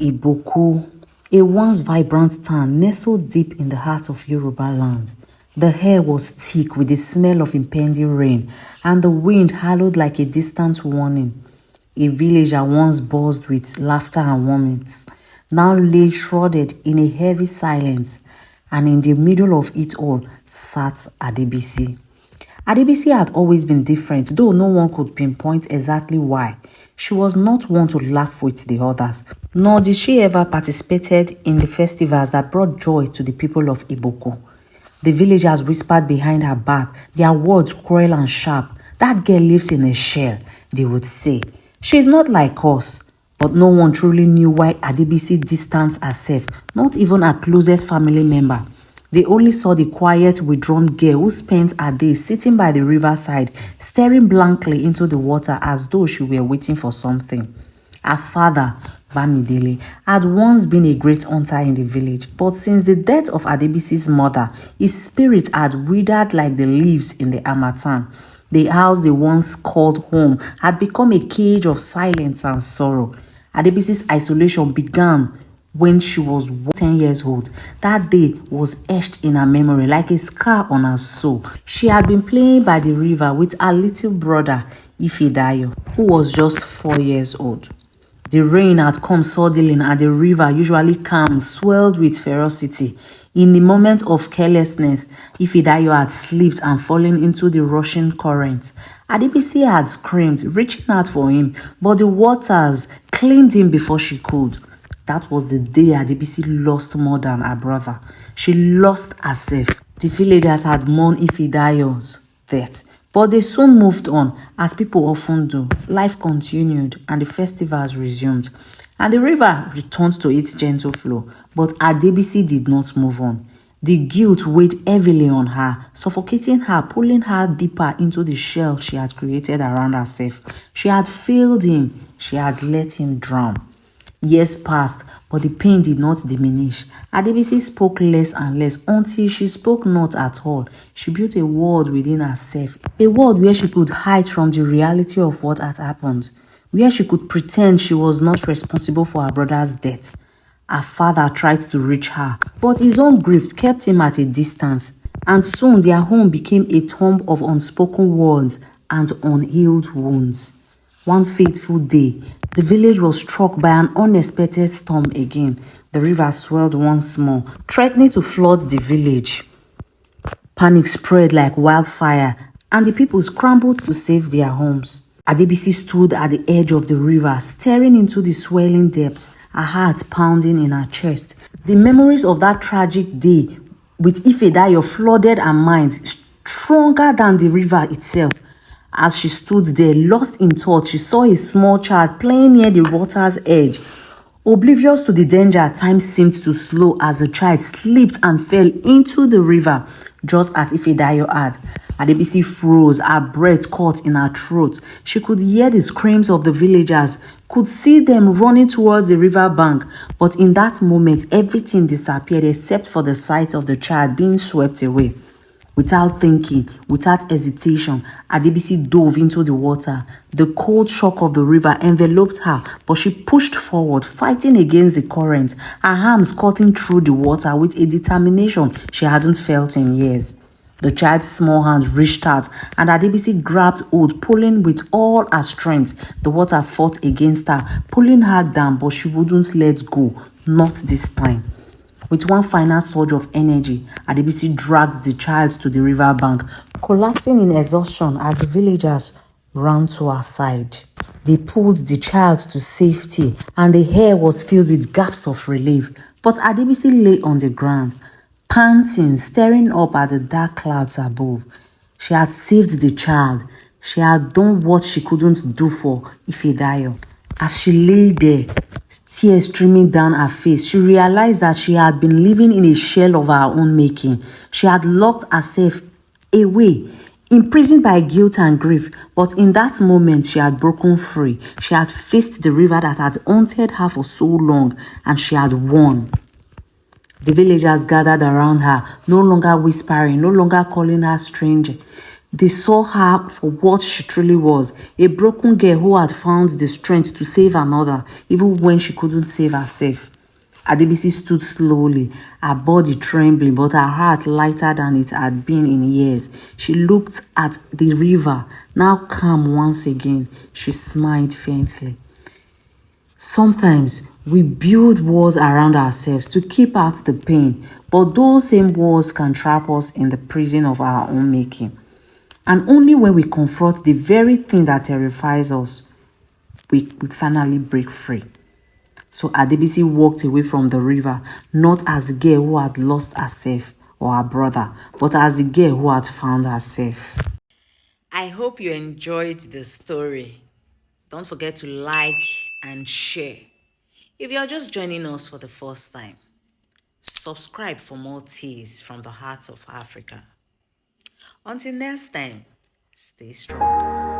Iboku, a once vibrant town nestled deep in the heart of Yoruba land. The air was thick with the smell of impending rain, and the wind howled like a distant warning. A village that once buzzed with laughter and warmth now lay shrouded in a heavy silence, and in the middle of it all sat Adebisi. Adebisi had always been different, though no one could pinpoint exactly why. She was not one to laugh with the others, nor did she ever participated in the festivals that brought joy to the people of Iboku. The villagers whispered behind her back, their words cruel and sharp. "That girl lives in a shell," they would say. "She is not like us." But no one truly knew why Adebisi distanced herself, not even her closest family member. They only saw the quiet, withdrawn girl who spent her days sitting by the riverside, staring blankly into the water as though she were waiting for something. Her father, Bamidele, had once been a great hunter in the village, but since the death of Adebisi's mother, his spirit had withered like the leaves in the harmattan. The house they once called home had become a cage of silence and sorrow. Adebisi's isolation began when she was 10 years old. That day was etched in her memory like a scar on her soul. She had been playing by the river with her little brother, Ifedayo, who was just 4 years old. The rain had come suddenly and the river, usually calm, swelled with ferocity. In the moment of carelessness, Ifedayo had slipped and fallen into the rushing current. Adebisi had screamed, reaching out for him, but the waters claimed him before she could. That was the day Adebisi lost more than her brother. She lost herself. The villagers had mourned Ifedayo's death, but they soon moved on, as people often do. Life continued and the festivals resumed, and the river returned to its gentle flow. But Adebisi did not move on. The guilt weighed heavily on her, suffocating her, pulling her deeper into the shell she had created around herself. She had failed him. She had let him drown. Years passed, but the pain did not diminish. Adebisi spoke less and less until she spoke not at all. She built a world within herself, a world where she could hide from the reality of what had happened, where she could pretend she was not responsible for her brother's death. Her father tried to reach her, but his own grief kept him at a distance, and soon their home became a tomb of unspoken words and unhealed wounds. One fateful day, the village was struck by an unexpected storm again. The river swelled once more, threatening to flood the village. Panic spread like wildfire, and the people scrambled to save their homes. Adebisi stood at the edge of the river, staring into the swelling depths, her heart pounding in her chest. The memories of that tragic day with Ifedayo flooded her mind, stronger than the river itself. As she stood there, lost in thought, she saw a small child playing near the water's edge. Oblivious to the danger, time seemed to slow as the child slipped and fell into the river, just as Ifedayo had. Adebisi froze, her breath caught in her throat. She could hear the screams of the villagers, could see them running towards the river bank. But in that moment, everything disappeared except for the sight of the child being swept away. Without thinking, without hesitation, Adebisi dove into the water. The cold shock of the river enveloped her, but she pushed forward, fighting against the current, her arms cutting through the water with a determination she hadn't felt in years. The child's small hand reached out, and Adebisi grabbed hold, pulling with all her strength. The water fought against her, pulling her down, but she wouldn't let go, not this time. With one final surge of energy, Adebisi dragged the child to the river bank, collapsing in exhaustion as the villagers ran to her side. They pulled the child to safety, and the air was filled with gasps of relief. But Adebisi lay on the ground, panting, staring up at the dark clouds above. She had saved the child. She had done what she couldn't do for Ifedayo. As she lay there, tears streaming down her face, she realized that she had been living in a shell of her own making. She had locked herself away, imprisoned by guilt and grief. But in that moment, she had broken free. She had faced the river that had haunted her for so long, and she had won. The villagers gathered around her, no longer whispering, no longer calling her stranger. They saw her for what she truly was, a broken girl who had found the strength to save another, even when she couldn't save herself. Adebisi stood slowly, her body trembling, but her heart lighter than it had been in years. She looked at the river, now calm once again. She smiled faintly. Sometimes we build walls around ourselves to keep out the pain, but those same walls can trap us in the prison of our own making. And only when we confront the very thing that terrifies us, we finally break free. So Adebisi walked away from the river, not as a girl who had lost herself or her brother, but as a girl who had found herself. I hope you enjoyed the story. Don't forget to like and share. If you're just joining us for the first time, subscribe for more teas from the heart of Africa. Until next time, stay strong.